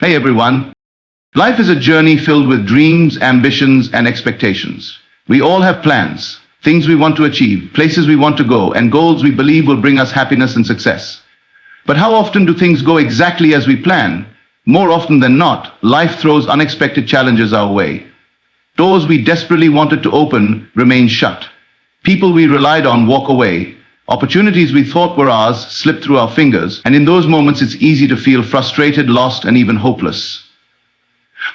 Hey everyone. Life is a journey filled with dreams, ambitions, and expectations. We all have plans, things we want to achieve, places we want to go, and goals we believe will bring us happiness and success. But how often do things go exactly as we plan? More often than not, life throws unexpected challenges our way. Doors we desperately wanted to open remain shut. People we relied on walk away. Opportunities we thought were ours slip through our fingers, and in those moments it's easy to feel frustrated, lost, and even hopeless.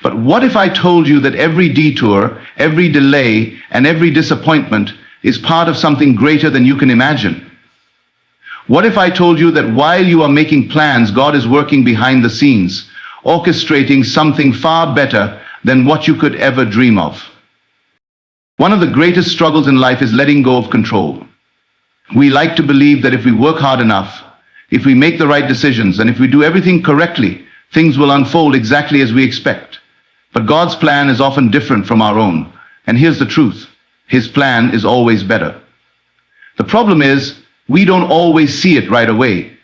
But what if I told you that every detour, every delay, and every disappointment is part of something greater than you can imagine? What if I told you that while you are making plans, God is working behind the scenes, orchestrating something far better than what you could ever dream of? One of the greatest struggles in life is letting go of control. We like to believe that if we work hard enough, if we make the right decisions, and if we do everything correctly, things will unfold exactly as we expect. But God's plan is often different from our own. And here's the truth: His plan is always better. The problem is, we don't always see it right away.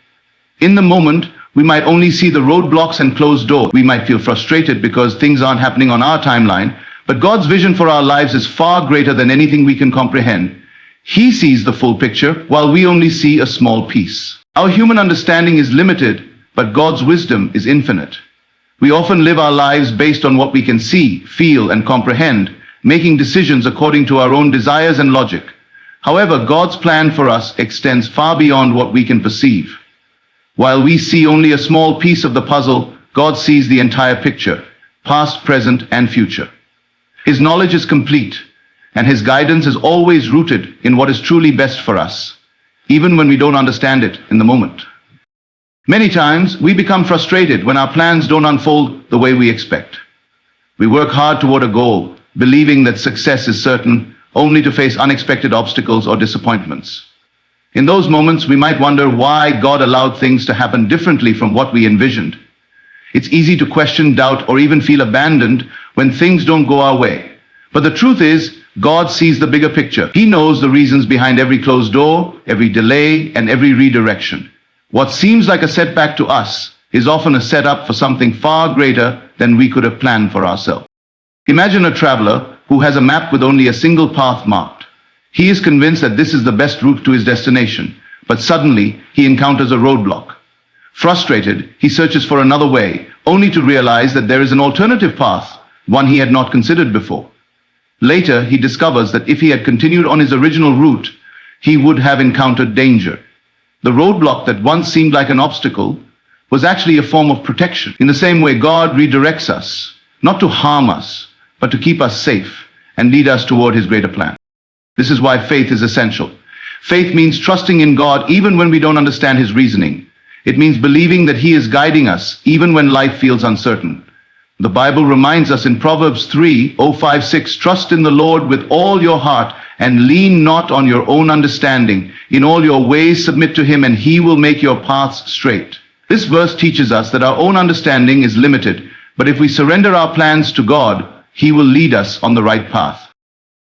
In the moment, we might only see the roadblocks and closed doors. We might feel frustrated because things aren't happening on our timeline, but God's vision for our lives is far greater than anything we can comprehend. He sees the full picture, while we only see a small piece. Our human understanding is limited, but God's wisdom is infinite. We often live our lives based on what we can see, feel, and comprehend, making decisions according to our own desires and logic. However, God's plan for us extends far beyond what we can perceive. While we see only a small piece of the puzzle, God sees the entire picture, past, present, and future. His knowledge is complete, and His guidance is always rooted in what is truly best for us, even when we don't understand it in the moment. Many times, we become frustrated when our plans don't unfold the way we expect. We work hard toward a goal, believing that success is certain, only to face unexpected obstacles or disappointments. In those moments, we might wonder why God allowed things to happen differently from what we envisioned. It's easy to question, doubt, or even feel abandoned when things don't go our way. But the truth is, God sees the bigger picture. He knows the reasons behind every closed door, every delay, and every redirection. What seems like a setback to us is often a setup for something far greater than we could have planned for ourselves. Imagine a traveler who has a map with only a single path marked. He is convinced that this is the best route to his destination, but suddenly he encounters a roadblock. Frustrated, he searches for another way, only to realize that there is an alternative path, one he had not considered before. Later, he discovers that if he had continued on his original route, he would have encountered danger. The roadblock that once seemed like an obstacle was actually a form of protection. In the same way, God redirects us, not to harm us, but to keep us safe and lead us toward His greater plan. This is why faith is essential. Faith means trusting in God even when we don't understand His reasoning. It means believing that He is guiding us even when life feels uncertain. The Bible reminds us in Proverbs 3:5-6, "Trust in the Lord with all your heart and lean not on your own understanding. In all your ways submit to Him, and He will make your paths straight." This verse teaches us that our own understanding is limited, but if we surrender our plans to God, He will lead us on the right path.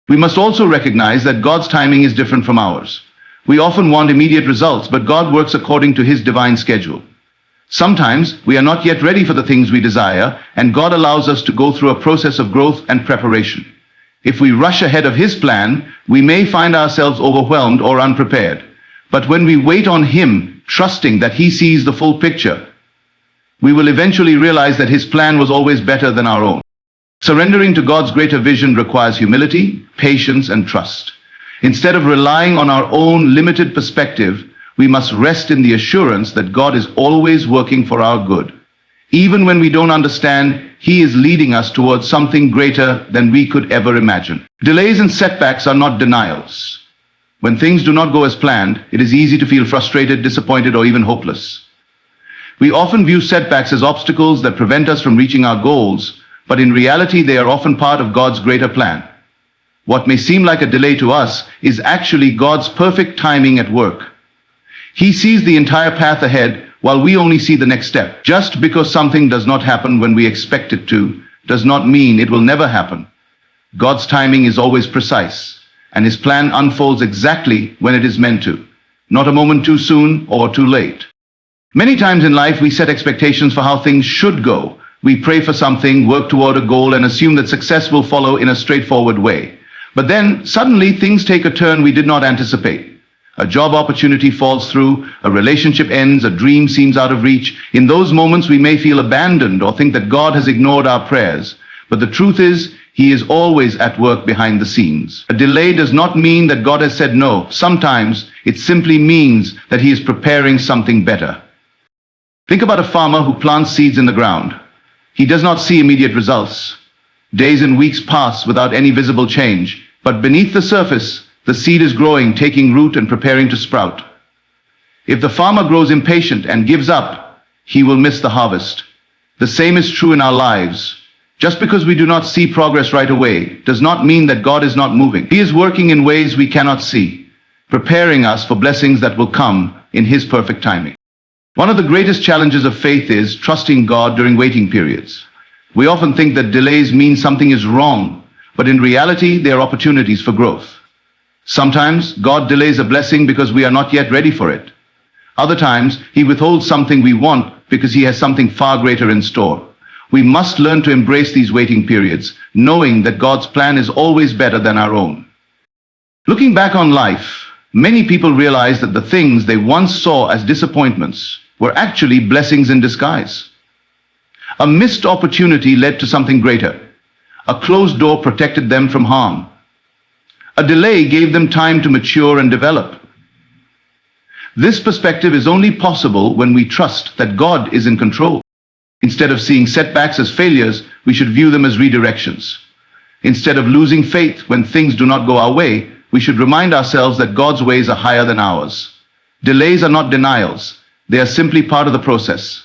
We must also recognize that God's timing is different from ours. We often want immediate results, but God works according to His divine schedule. Sometimes we are not yet ready for the things we desire, and God allows us to go through a process of growth and preparation. If we rush ahead of His plan, we may find ourselves overwhelmed or unprepared. But when we wait on Him, trusting that He sees the full picture, we will eventually realize that His plan was always better than our own. Surrendering to God's greater vision requires humility, patience, and trust. Instead of relying on our own limited perspective, we must rest in the assurance that God is always working for our good. Even when we don't understand, He is leading us towards something greater than we could ever imagine. Delays and setbacks are not denials. When things do not go as planned, it is easy to feel frustrated, disappointed, or even hopeless. We often view setbacks as obstacles that prevent us from reaching our goals, but in reality they are often part of God's greater plan. What may seem like a delay to us is actually God's perfect timing at work. He sees the entire path ahead while we only see the next step. Just because something does not happen when we expect it to, does not mean it will never happen. God's timing is always precise, and His plan unfolds exactly when it is meant to, not a moment too soon or too late. Many times in life we set expectations for how things should go, We pray for something, work toward a goal, and assume that success will follow in a straightforward way. But then, suddenly, things take a turn we did not anticipate. A job opportunity falls through, a relationship ends, a dream seems out of reach. In those moments, we may feel abandoned or think that God has ignored our prayers. But the truth is, He is always at work behind the scenes. A delay does not mean that God has said no. Sometimes, it simply means that He is preparing something better. Think about a farmer who plants seeds in the ground. He does not see immediate results. Days and weeks pass without any visible change. But beneath the surface, the seed is growing, taking root and preparing to sprout. If the farmer grows impatient and gives up, he will miss the harvest. The same is true in our lives. Just because we do not see progress right away does not mean that God is not moving. He is working in ways we cannot see, preparing us for blessings that will come in His perfect timing. One of the greatest challenges of faith is trusting God during waiting periods. We often think that delays mean something is wrong, but in reality, they are opportunities for growth. Sometimes God delays a blessing because we are not yet ready for it. Other times, He withholds something we want because He has something far greater in store. We must learn to embrace these waiting periods, knowing that God's plan is always better than our own. Looking back on life, many people realize that the things they once saw as disappointments were actually blessings in disguise. A missed opportunity led to something greater. A closed door protected them from harm. A delay gave them time to mature and develop. This perspective is only possible when we trust that God is in control. Instead of seeing setbacks as failures, we should view them as redirections. Instead of losing faith when things do not go our way, we should remind ourselves that God's ways are higher than ours. Delays are not denials. They are simply part of the process.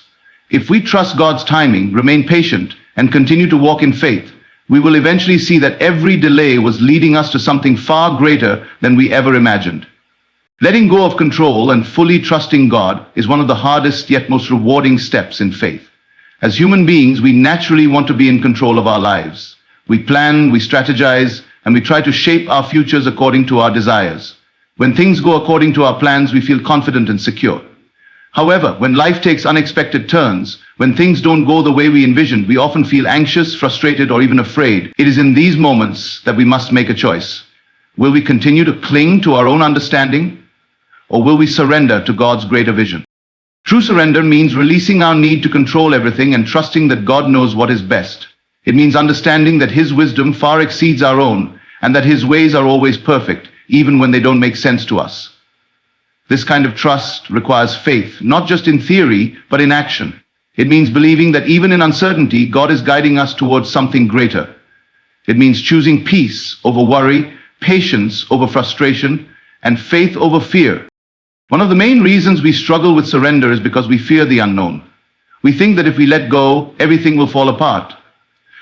If we trust God's timing, remain patient, and continue to walk in faith, we will eventually see that every delay was leading us to something far greater than we ever imagined. Letting go of control and fully trusting God is one of the hardest yet most rewarding steps in faith. As human beings, we naturally want to be in control of our lives. We plan, we strategize, and we try to shape our futures according to our desires. When things go according to our plans, we feel confident and secure. However, when life takes unexpected turns, when things don't go the way we envisioned, we often feel anxious, frustrated, or even afraid. It is in these moments that we must make a choice. Will we continue to cling to our own understanding, or will we surrender to God's greater vision? True surrender means releasing our need to control everything and trusting that God knows what is best. It means understanding that His wisdom far exceeds our own, and that His ways are always perfect, even when they don't make sense to us. This kind of trust requires faith, not just in theory, but in action. It means believing that even in uncertainty, God is guiding us towards something greater. It means choosing peace over worry, patience over frustration, and faith over fear. One of the main reasons we struggle with surrender is because we fear the unknown. We think that if we let go, everything will fall apart.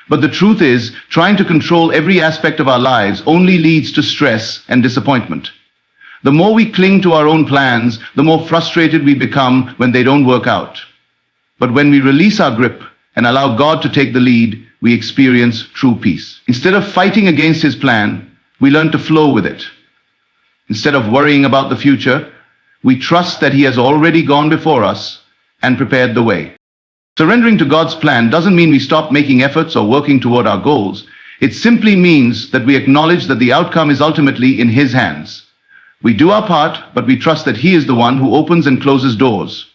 But the truth is, trying to control every aspect of our lives only leads to stress and disappointment. The more we cling to our own plans, the more frustrated we become when they don't work out. But when we release our grip and allow God to take the lead, we experience true peace. Instead of fighting against His plan, we learn to flow with it. Instead of worrying about the future, we trust that He has already gone before us and prepared the way. Surrendering to God's plan doesn't mean we stop making efforts or working toward our goals. It simply means that we acknowledge that the outcome is ultimately in His hands. We do our part, but we trust that He is the one who opens and closes doors.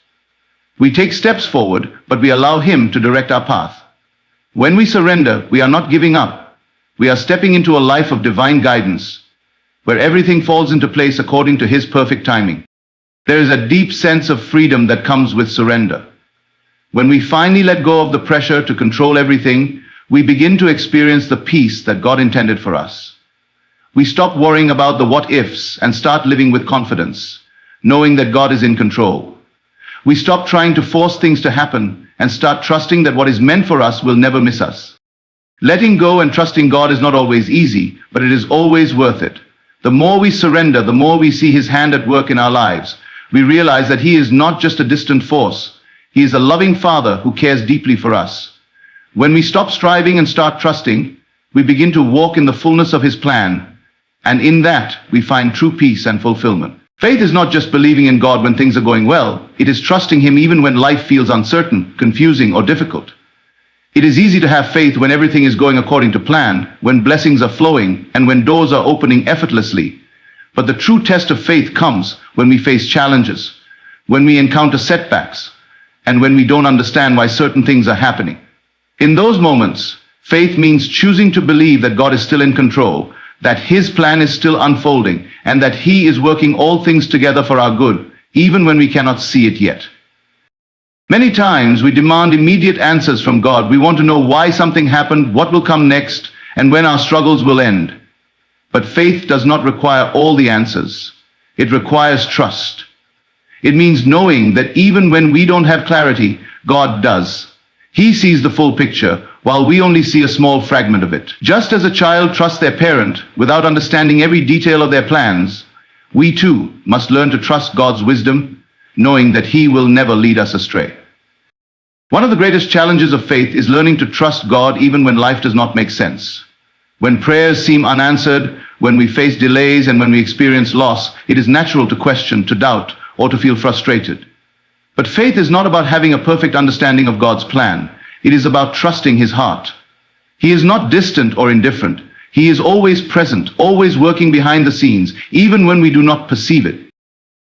We take steps forward, but we allow Him to direct our path. When we surrender, we are not giving up. We are stepping into a life of divine guidance, where everything falls into place according to His perfect timing. There is a deep sense of freedom that comes with surrender. When we finally let go of the pressure to control everything, we begin to experience the peace that God intended for us. We stop worrying about the what-ifs and start living with confidence, knowing that God is in control. We stop trying to force things to happen and start trusting that what is meant for us will never miss us. Letting go and trusting God is not always easy, but it is always worth it. The more we surrender, the more we see His hand at work in our lives. We realize that He is not just a distant force. He is a loving Father who cares deeply for us. When we stop striving and start trusting, we begin to walk in the fullness of His plan. And in that, we find true peace and fulfillment. Faith is not just believing in God when things are going well. It is trusting Him even when life feels uncertain, confusing, or difficult. It is easy to have faith when everything is going according to plan, when blessings are flowing, and when doors are opening effortlessly. But the true test of faith comes when we face challenges, when we encounter setbacks, and when we don't understand why certain things are happening. In those moments, faith means choosing to believe that God is still in control, that His plan is still unfolding, and that He is working all things together for our good, even when we cannot see it yet. Many times we demand immediate answers from God. We want to know why something happened, what will come next, and when our struggles will end. But faith does not require all the answers. It requires trust. It means knowing that even when we don't have clarity, God does. He sees the full picture, while we only see a small fragment of it. Just as a child trusts their parent without understanding every detail of their plans, we too must learn to trust God's wisdom, knowing that He will never lead us astray. One of the greatest challenges of faith is learning to trust God even when life does not make sense. When prayers seem unanswered, when we face delays, and when we experience loss, it is natural to question, to doubt, or to feel frustrated. But faith is not about having a perfect understanding of God's plan. It is about trusting His heart. He is not distant or indifferent. He is always present, always working behind the scenes, even when we do not perceive it.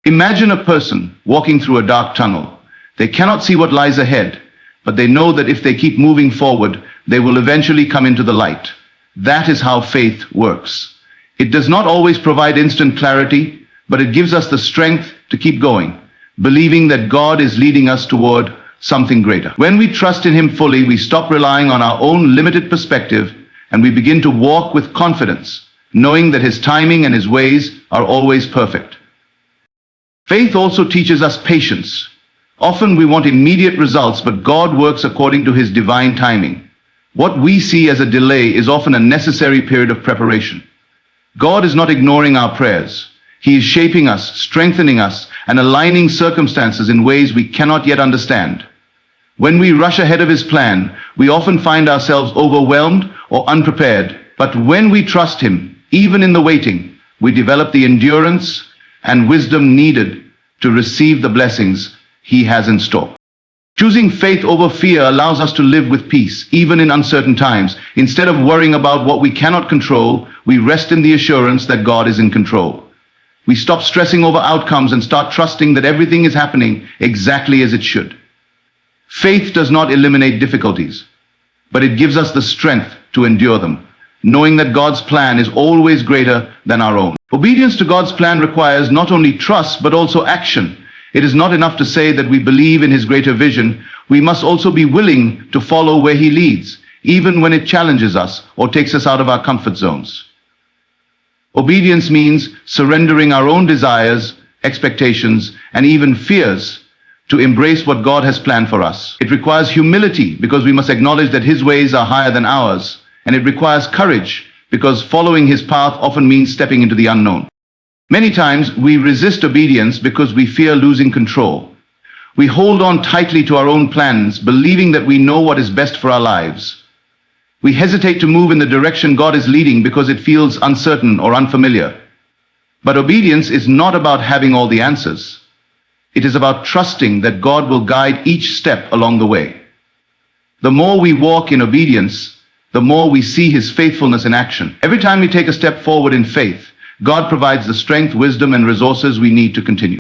Imagine a person walking through a dark tunnel. They cannot see what lies ahead, but they know that if they keep moving forward, they will eventually come into the light. That is how faith works. It does not always provide instant clarity, but it gives us the strength to keep going, believing that God is leading us toward something greater. When we trust in Him fully, we stop relying on our own limited perspective, and we begin to walk with confidence, knowing that His timing and His ways are always perfect. Faith also teaches us patience. Often we want immediate results, but God works according to His divine timing. What we see as a delay is often a necessary period of preparation. God is not ignoring our prayers. He is shaping us, strengthening us, and aligning circumstances in ways we cannot yet understand. When we rush ahead of His plan, we often find ourselves overwhelmed or unprepared. But when we trust Him, even in the waiting, we develop the endurance and wisdom needed to receive the blessings He has in store. Choosing faith over fear allows us to live with peace, even in uncertain times. Instead of worrying about what we cannot control, we rest in the assurance that God is in control. We stop stressing over outcomes and start trusting that everything is happening exactly as it should. Faith does not eliminate difficulties, but it gives us the strength to endure them, knowing that God's plan is always greater than our own. Obedience to God's plan requires not only trust, but also action. It is not enough to say that we believe in His greater vision. We must also be willing to follow where He leads, even when it challenges us or takes us out of our comfort zones. Obedience means surrendering our own desires, expectations, and even fears to embrace what God has planned for us. It requires humility because we must acknowledge that His ways are higher than ours, and it requires courage because following His path often means stepping into the unknown. Many times we resist obedience because we fear losing control. We hold on tightly to our own plans, believing that we know what is best for our lives. We hesitate to move in the direction God is leading because it feels uncertain or unfamiliar. But obedience is not about having all the answers. It is about trusting that God will guide each step along the way. The more we walk in obedience, the more we see His faithfulness in action. Every time we take a step forward in faith, God provides the strength, wisdom, and resources we need to continue.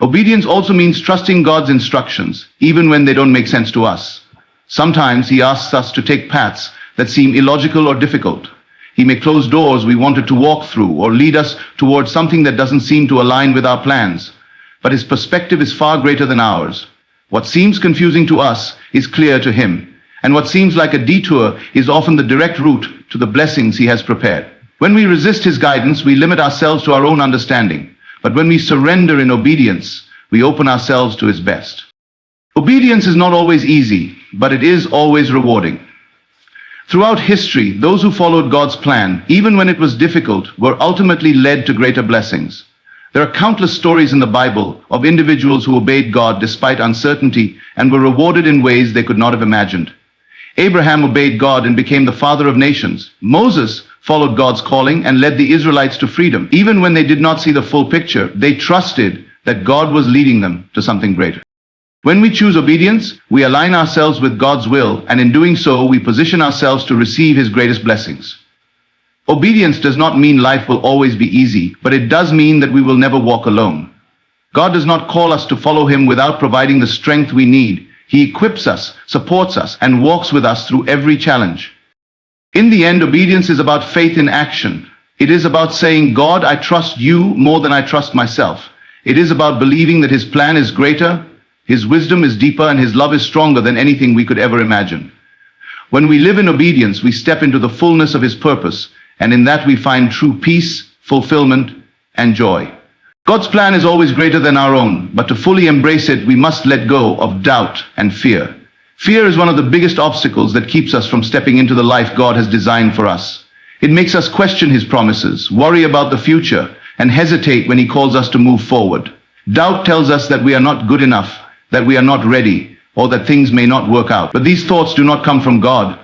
Obedience also means trusting God's instructions, even when they don't make sense to us. Sometimes He asks us to take paths that seem illogical or difficult. He may close doors we wanted to walk through or lead us towards something that doesn't seem to align with our plans. But His perspective is far greater than ours. What seems confusing to us is clear to Him, and what seems like a detour is often the direct route to the blessings He has prepared. When we resist His guidance, we limit ourselves to our own understanding. But when we surrender in obedience, we open ourselves to His best. Obedience is not always easy, but it is always rewarding. Throughout history, those who followed God's plan, even when it was difficult, were ultimately led to greater blessings. There are countless stories in the Bible of individuals who obeyed God despite uncertainty and were rewarded in ways they could not have imagined. Abraham obeyed God and became the father of nations. Moses followed God's calling and led the Israelites to freedom. Even when they did not see the full picture, they trusted that God was leading them to something greater. When we choose obedience, we align ourselves with God's will, and in doing so, we position ourselves to receive His greatest blessings. Obedience does not mean life will always be easy, but it does mean that we will never walk alone. God does not call us to follow Him without providing the strength we need. He equips us, supports us, and walks with us through every challenge. In the end, obedience is about faith in action. It is about saying, God, I trust you more than I trust myself. It is about believing that His plan is greater, His wisdom is deeper, and His love is stronger than anything we could ever imagine. When we live in obedience, we step into the fullness of His purpose, and in that we find true peace, fulfillment, and joy. God's plan is always greater than our own, but to fully embrace it, we must let go of doubt and fear. Fear is one of the biggest obstacles that keeps us from stepping into the life God has designed for us. It makes us question His promises, worry about the future, and hesitate when He calls us to move forward. Doubt tells us that we are not good enough, that we are not ready, or that things may not work out. But these thoughts do not come from God.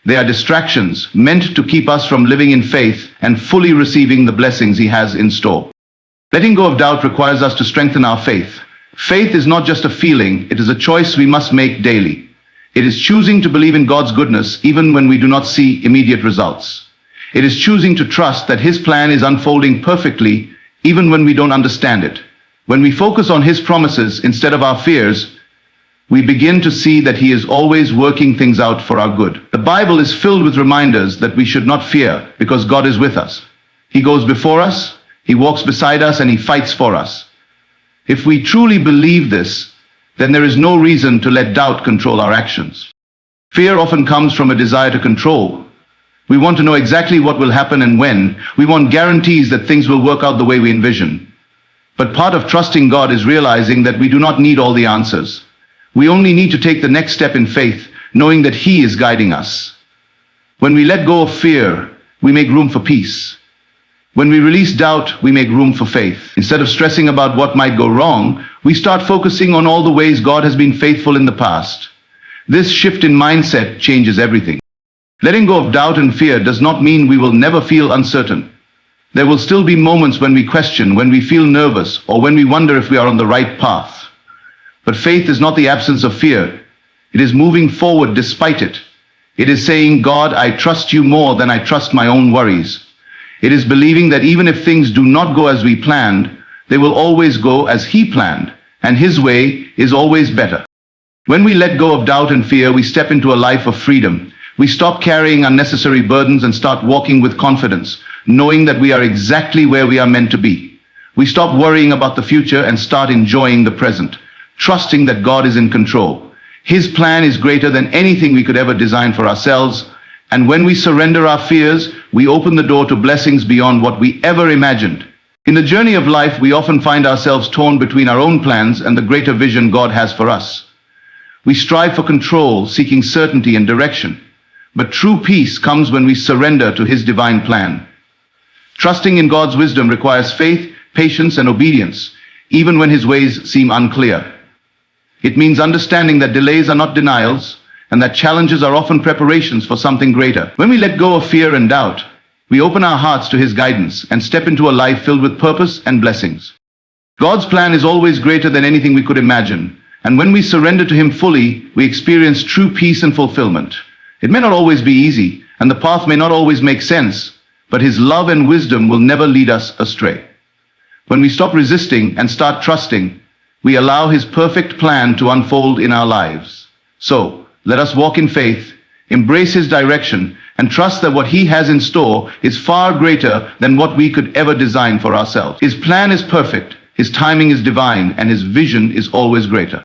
They are distractions meant to keep us from living in faith and fully receiving the blessings He has in store. Letting go of doubt requires us to strengthen our faith. Faith is not just a feeling, it is a choice we must make daily. It is choosing to believe in God's goodness even when we do not see immediate results. It is choosing to trust that His plan is unfolding perfectly even when we don't understand it. When we focus on His promises instead of our fears, we begin to see that He is always working things out for our good. The Bible is filled with reminders that we should not fear because God is with us. He goes before us, He walks beside us, and He fights for us. If we truly believe this, then there is no reason to let doubt control our actions. Fear often comes from a desire to control. We want to know exactly what will happen and when. We want guarantees that things will work out the way we envision. But part of trusting God is realizing that we do not need all the answers. We only need to take the next step in faith, knowing that He is guiding us. When we let go of fear, we make room for peace. When we release doubt, we make room for faith. Instead of stressing about what might go wrong, we start focusing on all the ways God has been faithful in the past. This shift in mindset changes everything. Letting go of doubt and fear does not mean we will never feel uncertain. There will still be moments when we question, when we feel nervous, or when we wonder if we are on the right path. But faith is not the absence of fear. It is moving forward despite it. It is saying, God, I trust you more than I trust my own worries. It is believing that even if things do not go as we planned, they will always go as He planned, and His way is always better. When we let go of doubt and fear, we step into a life of freedom. We stop carrying unnecessary burdens and start walking with confidence, knowing that we are exactly where we are meant to be. We stop worrying about the future and start enjoying the present, trusting that God is in control. His plan is greater than anything we could ever design for ourselves, and when we surrender our fears, we open the door to blessings beyond what we ever imagined. In the journey of life, we often find ourselves torn between our own plans and the greater vision God has for us. We strive for control, seeking certainty and direction. But true peace comes when we surrender to His divine plan. Trusting in God's wisdom requires faith, patience, and obedience, even when His ways seem unclear. It means understanding that delays are not denials, and that challenges are often preparations for something greater. When we let go of fear and doubt, we open our hearts to His guidance and step into a life filled with purpose and blessings. God's plan is always greater than anything we could imagine, and when we surrender to Him fully, we experience true peace and fulfillment. It may not always be easy, and the path may not always make sense, but His love and wisdom will never lead us astray. When we stop resisting and start trusting, we allow His perfect plan to unfold in our lives. So, let us walk in faith, embrace His direction, and trust that what He has in store is far greater than what we could ever design for ourselves. His plan is perfect, His timing is divine, and His vision is always greater.